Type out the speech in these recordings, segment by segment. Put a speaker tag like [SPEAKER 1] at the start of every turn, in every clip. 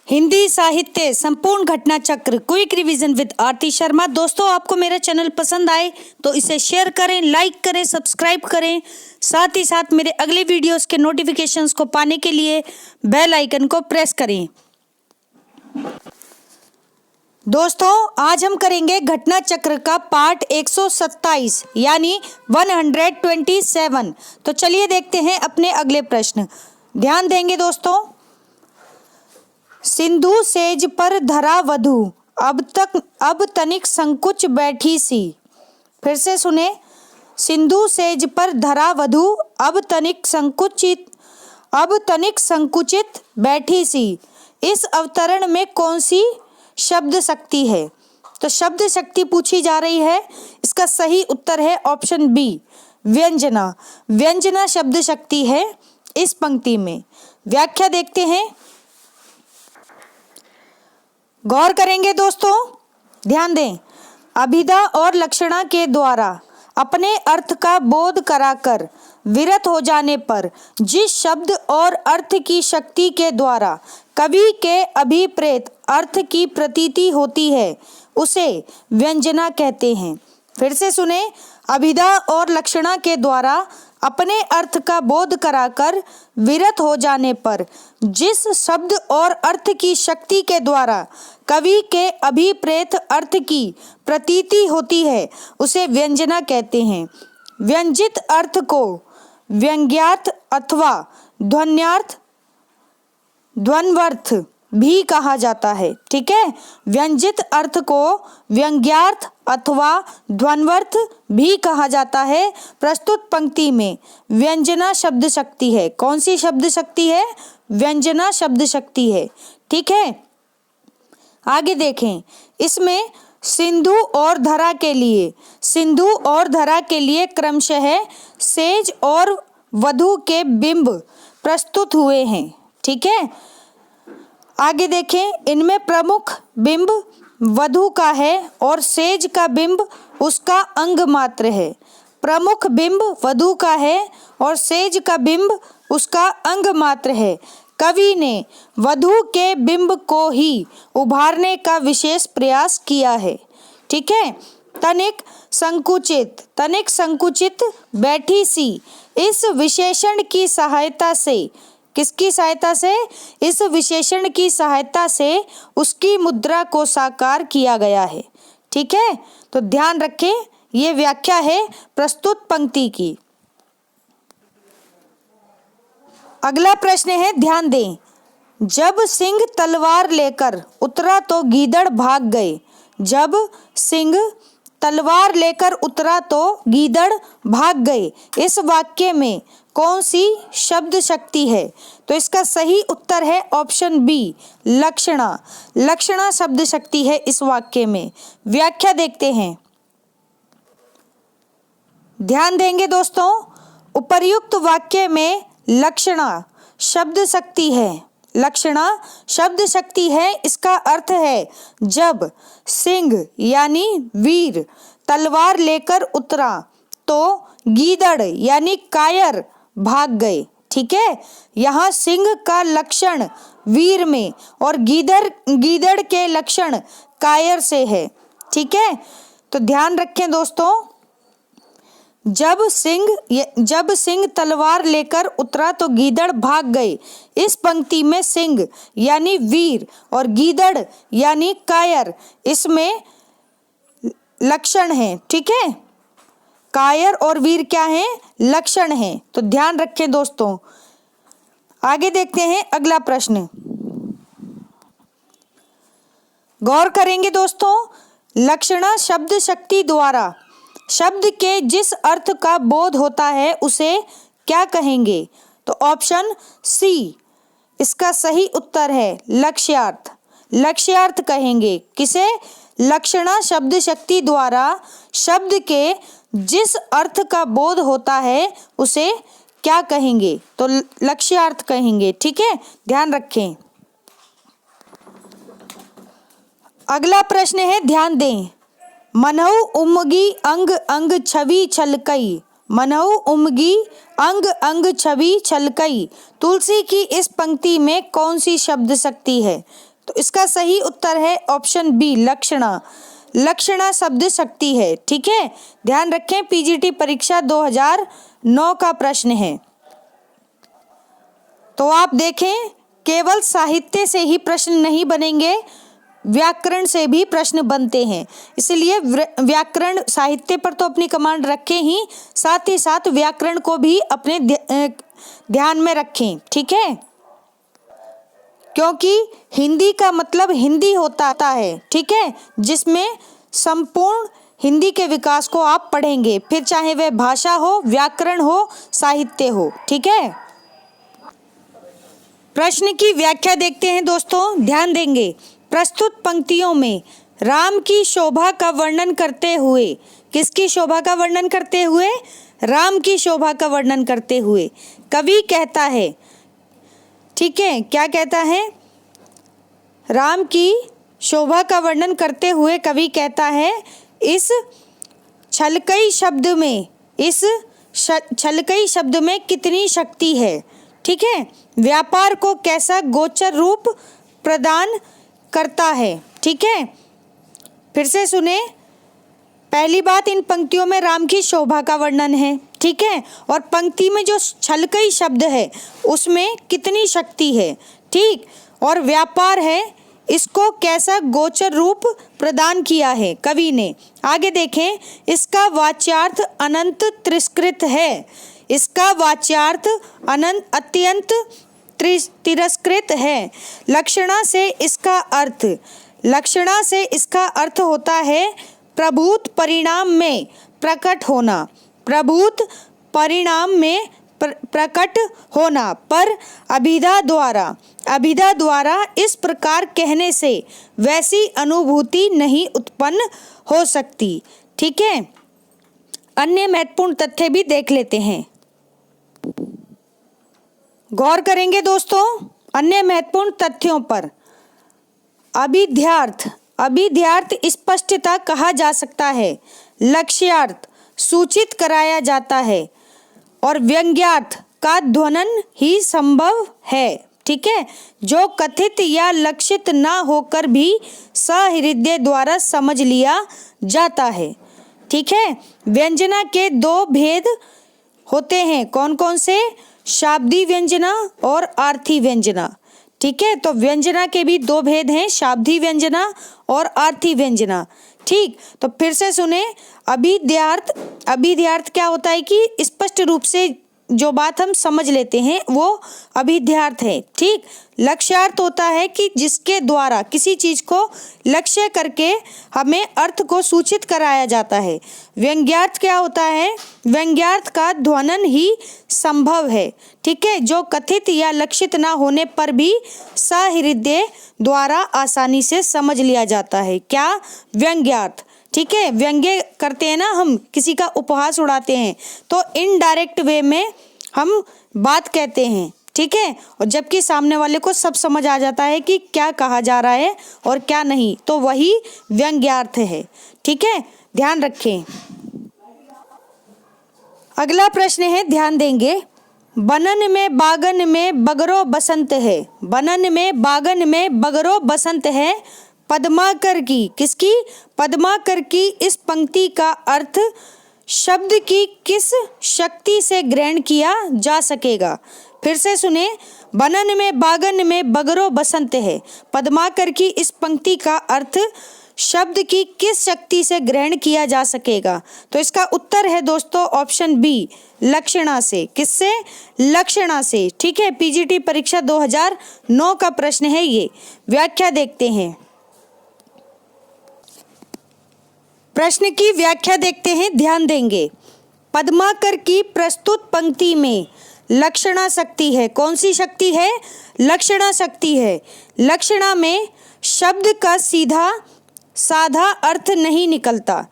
[SPEAKER 1] हिंदी साहित्य संपूर्ण घटना चक्र क्विक रिवीजन विद आरती शर्मा। दोस्तों, आपको मेरा चैनल पसंद आए तो इसे शेयर करें, लाइक करें, सब्सक्राइब करें। साथ ही साथ मेरे अगले वीडियोस के नोटिफिकेशंस को पाने के लिए बेल आइकन को प्रेस करें। दोस्तों, आज हम करेंगे घटना चक्र का पार्ट 127 यानी 127। तो चलिए देखते हैं अपने अगले प्रश्न। ध्यान देंगे दोस्तों। सिंधु सेज पर धरा वधु, अब तनिक संकुच बैठी सी। फिर से सुने। सिंधु सेज पर धरा वधु, अब तनिक संकुचित बैठी सी। इस अवतरण में कौन सी शब्द शक्ति है? तो शब्द शक्ति पूछी जा रही है। इसका सही उत्तर है ऑप्शन बी, व्यंजना। व्यंजना शब्द शक्ति है इस पंक्ति में। व्याख्या देखते हैं, गौर करेंगे दोस्तों, ध्यान दें। अभिधा और लक्षणा के द्वारा अपने अर्थ का बोध कराकर विरत हो जाने पर जिस शब्द और अर्थ की शक्ति के द्वारा कवि के अभिप्रेत अर्थ की प्रतीति होती है उसे व्यंजना कहते हैं। फिर से सुने। अभिधा और लक्षणा के द्वारा अपने अर्थ का बोध कराकर विरत हो जाने पर जिस शब्द और अर्थ की शक्ति के द्वारा कवि के अभिप्रेत अर्थ की प्रतीति होती है उसे व्यंजना कहते हैं। व्यंजित अर्थ को व्यंग्यार्थ अथवा ध्वन्वर्थ भी कहा जाता है। ठीक है, व्यंजित अर्थ को व्यंग्यार्थ अथवा ध्वन्वर्थ भी कहा जाता है। प्रस्तुत पंक्ति में व्यंजना शब्द शक्ति है। कौन सी शब्द शक्ति है? व्यंजना शब्द शक्ति है। ठीक है, आगे देखें। इसमें सिंधु और धरा के लिए क्रमशः सेज और वधु के बिंब प्रस्तुत हुए हैं। ठीक है, आगे देखें। इनमें प्रमुख बिंब वधु का है और सेज का बिंब उसका अंग मात्र है। प्रमुख बिंब वधु का है और सेज का बिंब उसका अंग मात्र है। कवि ने वधु के बिंब को ही उभारने का विशेष प्रयास किया है। ठीक है। तनिक संकुचित बैठी सी। इस विशेषण की सहायता से, किसकी सहायता से? इस विशेषण की सहायता से उसकी मुद्रा को साकार किया गया है। ठीक है, तो ध्यान रखें, ये व्याख्या है प्रस्तुत पंक्ति की। अगला प्रश्न है, ध्यान दें। जब सिंह तलवार लेकर उतरा तो गीदड़ भाग गए। जब सिंह तलवार लेकर उतरा तो गीदड़ भाग गए। इस वाक्य में कौन सी शब्द शक्ति है? तो इसका सही उत्तर है ऑप्शन बी, लक्षणा। लक्षणा शब्द शक्ति है इस वाक्य में। व्याख्या देखते हैं, ध्यान देंगे दोस्तों। उपर्युक्त वाक्य में लक्षणा शब्द शक्ति है। लक्षणा शब्द शक्ति है। इसका अर्थ है जब सिंह यानी वीर तलवार लेकर उतरा तो गीदड़ यानी कायर भाग गए। ठीक है, यहाँ सिंह का लक्षण वीर में और गीदड़ के लक्षण कायर से है। ठीक है, तो ध्यान रखें दोस्तों। जब सिंह तलवार लेकर उतरा तो गीदड़ भाग गए। इस पंक्ति में सिंह यानी वीर और गीदड़ यानी कायर, इसमें लक्षण है। ठीक है, कायर और वीर क्या है? लक्षण है। तो ध्यान रखें दोस्तों। आगे देखते हैं अगला प्रश्न। गौर करेंगे दोस्तों। लक्षणा शब्द शक्ति द्वारा शब्द के जिस अर्थ का बोध होता है उसे क्या कहेंगे? तो ऑप्शन सी, इसका सही उत्तर है लक्ष्यार्थ। लक्ष्यार्थ कहेंगे। किसे? लक्षणा शब्द शक्ति द्वारा शब्द के जिस अर्थ का बोध होता है उसे क्या कहेंगे? तो लक्ष्यार्थ कहेंगे। ठीक है, ध्यान रखें। अगला प्रश्न है, ध्यान दें। मनहु उमगी अंग अंग छवि छलकई। मनहु उमगी अंग अंग छवि छलकई। तुलसी की इस पंक्ति में कौन सी शब्द शक्ति है? तो इसका सही उत्तर है ऑप्शन बी लक्षणा। लक्षणा शब्द शक्ति है। ठीक है, ध्यान रखें, पीजीटी परीक्षा 2009 का प्रश्न है। तो आप देखें, केवल साहित्य से ही प्रश्न नहीं बनेंगे, व्याकरण से भी प्रश्न बनते हैं। इसलिए व्याकरण, साहित्य पर तो अपनी कमांड रखें ही, साथ ही साथ व्याकरण को भी अपने ध्यान में रखें। ठीक है, क्योंकि हिंदी का मतलब हिंदी होता है। ठीक है, जिसमें संपूर्ण हिंदी के विकास को आप पढ़ेंगे, फिर चाहे वह भाषा हो, व्याकरण हो, साहित्य हो। ठीक है, प्रश्न की व्याख्या देखते हैं दोस्तों, ध्यान देंगे। प्रस्तुत पंक्तियों में राम की शोभा का वर्णन करते हुए, किसकी शोभा का वर्णन करते हुए? राम की शोभा का वर्णन करते हुए कवि कहता है, ठीक है, क्या कहता है? राम की शोभा का वर्णन करते हुए कवि कहता है, इस छलकई शब्द में कितनी शक्ति है। ठीक है, व्यापार को कैसा गोचर रूप प्रदान करता है। ठीक है, फिर से सुने, पहली बात, इन पंक्तियों में राम की शोभा का वर्णन है। ठीक है, और पंक्ति में जो छलकई शब्द है उसमें कितनी शक्ति है। ठीक, और व्यापार है, इसको कैसा गोचर रूप प्रदान किया है कवि ने। आगे देखें, इसका वाच्यार्थ अनंत तिरस्कृत है। इसका वाच्यार्थ अत्यंत तिरस्कृत है। लक्षणा से इसका अर्थ होता है प्रभूत परिणाम में प्रकट होना। प्रभूत परिणाम में प्रकट होना। पर अभिधा द्वारा इस प्रकार कहने से वैसी अनुभूति नहीं उत्पन्न हो सकती। ठीक है, अन्य महत्वपूर्ण तथ्य भी देख लेते हैं, गौर करेंगे दोस्तों अन्य महत्वपूर्ण तथ्यों पर। अभिध्यार्थ स्पष्टता कहा जा सकता है, लक्ष्यार्थ सूचित कराया जाता है, और व्यंग्यार्थ का ध्वनन ही संभव है। ठीक है, जो कथित या लक्षित ना होकर भी सहृदय द्वारा समझ लिया जाता है। ठीक है, व्यंजना के दो भेद होते हैं, कौन कौन से? शाब्दी व्यंजना और आर्थी व्यंजना। ठीक है, तो व्यंजना के भी दो भेद हैं, शाब्दी व्यंजना और आर्थी व्यंजना। ठीक, तो फिर से सुने, अभिध्यार्थ क्या होता है कि स्पष्ट रूप से जो बात हम समझ लेते हैं वो अभिध्यार्थ है। ठीक, लक्ष्यार्थ होता है कि जिसके द्वारा किसी चीज को लक्ष्य करके हमें अर्थ को सूचित कराया जाता है। व्यंग्यार्थ क्या होता है? व्यंग्यार्थ का ध्वनन ही संभव है। ठीक है, जो कथित या लक्षित ना होने पर भी सहृदय द्वारा आसानी से समझ लिया जाता है। क्या? व्यंग्यार्थ। ठीक है, व्यंग्य करते हैं ना हम, किसी का उपहास उड़ाते हैं, तो इनडायरेक्ट वे में हम बात कहते हैं। ठीक है, और जबकि सामने वाले को सब समझ आ जाता है कि क्या कहा जा रहा है और क्या नहीं, तो वही व्यंग्यार्थ है। ठीक है, ध्यान रखें। अगला प्रश्न है, ध्यान देंगे। बनन में बागन में बगरो बसंत है। बनन में बागन में बगरो बसंत है। पद्माकर की, किसकी? पद्माकर की इस पंक्ति का अर्थ शब्द की किस शक्ति से ग्रहण किया जा सकेगा? फिर से सुने, बनन में बागन में बगरो बसंत है। पद्माकर की इस पंक्ति का अर्थ शब्द की किस शक्ति से ग्रहण किया जा सकेगा? तो इसका उत्तर है दोस्तों ऑप्शन बी, लक्षणा से। किससे? लक्षणा से। ठीक है, पीजीटी परीक्षा 2009 का प्रश्न है ये। व्याख्या देखते हैं, प्रश्न की व्याख्या देखते हैं, ध्यान देंगे। पद्माकर की प्रस्तुत पंक्ति में लक्षणा शक्ति है। कौन सी शक्ति है? लक्षणा शक्ति है। लक्षणा में शब्द का सीधा साधा अर्थ नहीं निकलता।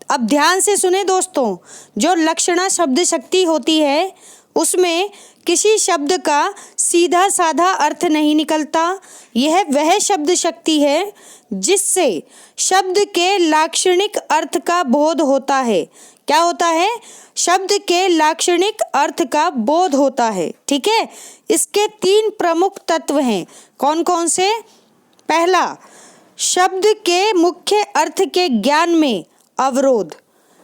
[SPEAKER 1] अब ध्यान से सुने दोस्तों, जो लक्षणा शब्द शक्ति होती है उसमें किसी शब्द का सीधा साधा अर्थ नहीं निकलता। यह वह शब्द शक्ति है जिससे शब्द के लाक्षणिक अर्थ का बोध होता है। क्या होता है? शब्द के लाक्षणिक अर्थ का बोध होता है। ठीक है, इसके तीन प्रमुख तत्व हैं। कौन कौन से? पहला, शब्द के मुख्य अर्थ के ज्ञान में अवरोध।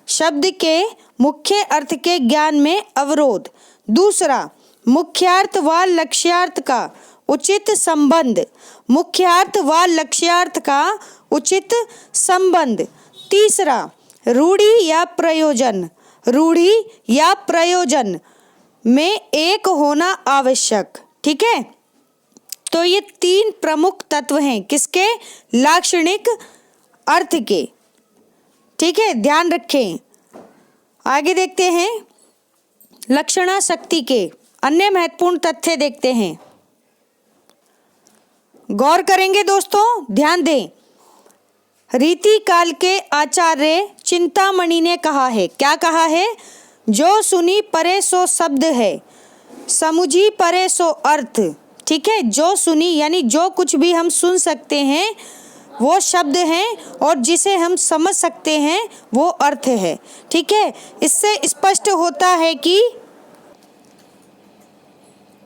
[SPEAKER 1] शब्द के मुख्य अर्थ के ज्ञान में अवरोध। दूसरा, मुख्यार्थ व लक्ष्यार्थ का उचित संबंध। मुख्यार्थ व लक्ष्यार्थ का उचित संबंध। तीसरा, रूढ़ि या प्रयोजन। रूढ़ि या प्रयोजन में एक होना आवश्यक। ठीक है, तो ये 3 प्रमुख तत्व हैं किसके? लाक्षणिक अर्थ के। ठीक है, ध्यान रखें। आगे देखते हैं लक्षणा शक्ति के अन्य महत्वपूर्ण तथ्य देखते हैं। गौर करेंगे दोस्तों, ध्यान दें। रीति काल के आचार्य चिंतामणि ने कहा है, क्या कहा है? जो सुनी परे सो शब्द है, समुझी परे सो अर्थ। ठीक है, जो सुनी यानी जो कुछ भी हम सुन सकते हैं वो शब्द हैं और जिसे हम समझ सकते हैं वो अर्थ है। ठीक है, इससे स्पष्ट होता है कि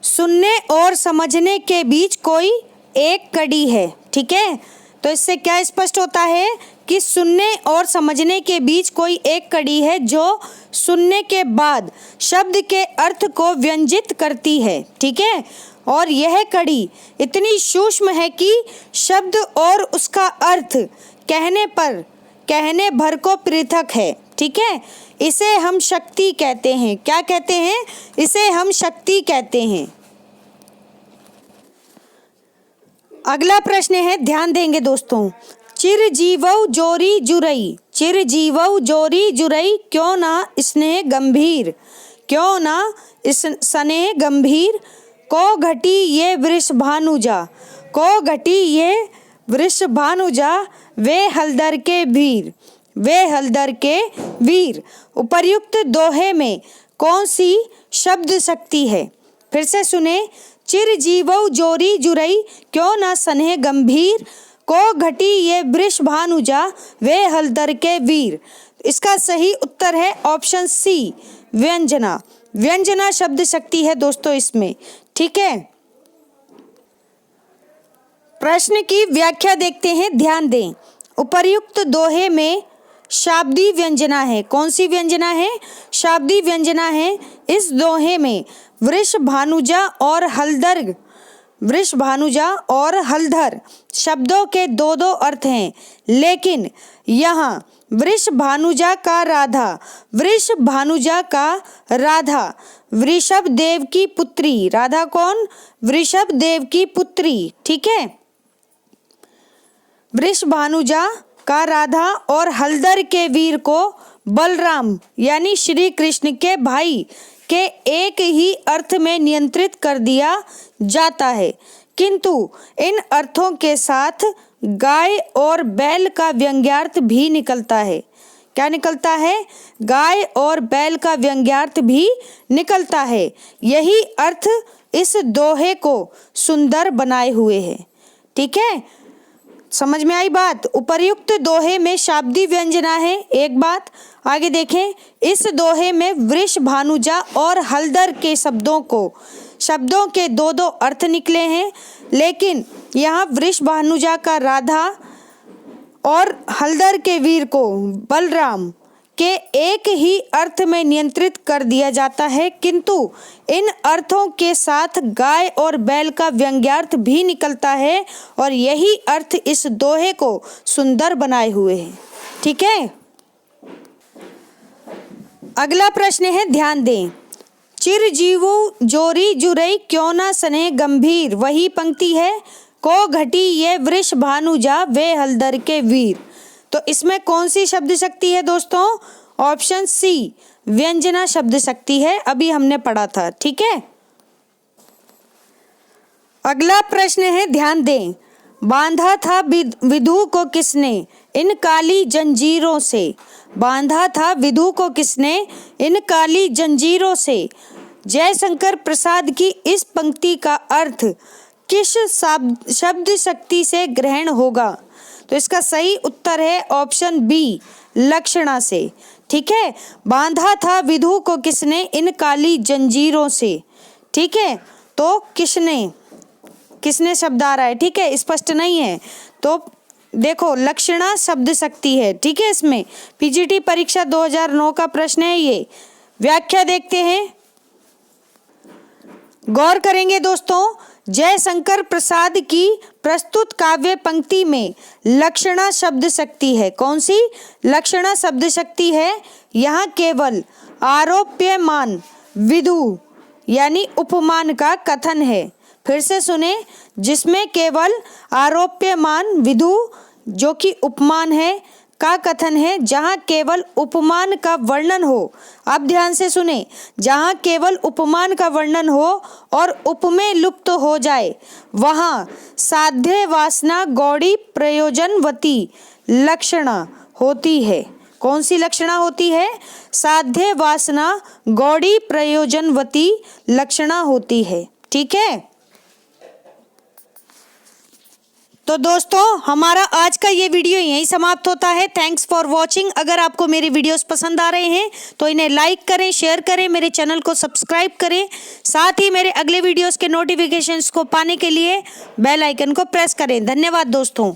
[SPEAKER 1] सुनने और समझने के बीच कोई एक कड़ी है। ठीक है, तो इससे क्या स्पष्ट होता है कि सुनने और समझने के बीच कोई एक कड़ी है जो सुनने के बाद शब्द के अर्थ को व्यंजित करती है। ठीक है, और यह कड़ी इतनी सूक्ष्म है कि शब्द और उसका अर्थ कहने भर को पृथक है। ठीक है, इसे हम शक्ति कहते हैं। क्या कहते हैं? इसे हम शक्ति कहते हैं। अगला प्रश्न है, ध्यान देंगे दोस्तों। चिर जीवौ जोरी जुरई। चिर जीवौ जोरी जुरई, क्यों ना स्नेह गंभीर। क्यों ना स्नेह गंभीर, को घटी ये वृष भानुजा। को घटी ये वृष भानुजा, वे हलदर के वीर। वे हलदर के वीर। उपर्युक्त दोहे में कौन सी शब्द शक्ति है? फिर से सुने। चिर जीवौ जोरी जुरई, क्यों ना स्नेह गंभीर, को घटी ये वृष भानुजा, वे हलदर के वीर। इसका सही उत्तर है ऑप्शन सी, व्यंजना। व्यंजना शब्द शक्ति है दोस्तों इसमें। ठीक है, प्रश्न की व्याख्या देखते हैं, ध्यान दें। उपर्युक्त दोहे में शाब्दी व्यंजना है। कौन सी व्यंजना है? शाब्दी व्यंजना है। इस दोहे में वृष भानुजा और हलदर, वृष भानुजा और हलधर शब्दों के 2 अर्थ हैं, लेकिन यहाँ वृष भानुजा का राधा, वृष भानुजा का राधा वृषभ देव की पुत्री। राधा कौन? वृषभ देव की पुत्री। ठीक है, वृष भानुजा का राधा और हलदर के वीर को बलराम यानी श्री कृष्ण के भाई के एक ही अर्थ में नियंत्रित कर दिया जाता है, किंतु इन अर्थों के साथ गाय और बैल का व्यंग्यार्थ भी निकलता है। क्या निकलता है? गाय और बैल का व्यंग्यार्थ भी निकलता है। यही अर्थ इस दोहे को सुंदर बनाए हुए है। ठीक है, समझ में आई बात? उपर्युक्त दोहे में शाब्दी व्यंजना है। एक बात आगे देखें, इस दोहे में वृष भानुजा और हलदर के शब्दों के 2 अर्थ निकले हैं, लेकिन यहाँ वृष भानुजा का राधा और हलदर के वीर को बलराम के एक ही अर्थ में नियंत्रित कर दिया जाता है, किंतु इन अर्थों के साथ गाय और बैल का व्यंग्यार्थ भी निकलता है और यही अर्थ इस दोहे को सुंदर बनाए हुए हैं। ठीक है, अगला प्रश्न है, ध्यान दें। चिर जीवो जोरी जुरई, क्यों ना स्नेह गंभीर, वही पंक्ति है। को घटी ये वृष भानुजा, वे हलदर के वीर। तो इसमें कौन सी शब्द शक्ति है दोस्तों? ऑप्शन सी, व्यंजना शब्द शक्ति है। अभी हमने पढ़ा था। ठीक है, अगला प्रश्न है, ध्यान दें। बांधा था विधु को किसने, इन काली जंजीरों से। बांधा था विधु को किसने, इन काली जंजीरों से। जयशंकर प्रसाद की इस पंक्ति का अर्थ किस शब्द शक्ति से ग्रहण होगा? तो इसका सही उत्तर है ऑप्शन बी, लक्षणा से। ठीक है, बांधा था विधु को किसने, इन काली जंजीरों से। ठीक है, तो किसने किसने शब्द आ रहा है, ठीक है, स्पष्ट नहीं है। तो देखो लक्षणा शब्द शक्ति है, ठीक है। इसमें पीजीटी परीक्षा 2009 का प्रश्न है ये। व्याख्या देखते हैं, गौर करेंगे दोस्तों। जयशंकर प्रसाद की प्रस्तुत काव्य पंक्ति में लक्षणा शब्द शक्ति है। कौन सी लक्षणा शब्द शक्ति है? यहाँ केवल आरोप्यमान विधु यानी उपमान का कथन है। फिर से सुने, जिसमें केवल आरोप्यमान विधु जो कि उपमान है का कथन है, जहाँ केवल उपमान का वर्णन हो। अब ध्यान से सुने, जहाँ केवल उपमान का वर्णन हो और उपमेय लुप्त हो जाए, वहाँ साध्य वासना गौड़ी प्रयोजनवती लक्षणा होती है। कौन सी लक्षणा होती है? साध्य वासना गौड़ी प्रयोजनवती लक्षणा होती है, ठीक है। तो दोस्तों हमारा आज का ये वीडियो यहीं समाप्त होता है। Thanks for watching. अगर आपको मेरे वीडियोस पसंद आ रहे हैं तो इन्हें लाइक करें, शेयर करें, मेरे चैनल को सब्सक्राइब करें। साथ ही मेरे अगले वीडियोस के नोटिफिकेशंस को पाने के लिए बेल आइकन को प्रेस करें। धन्यवाद दोस्तों।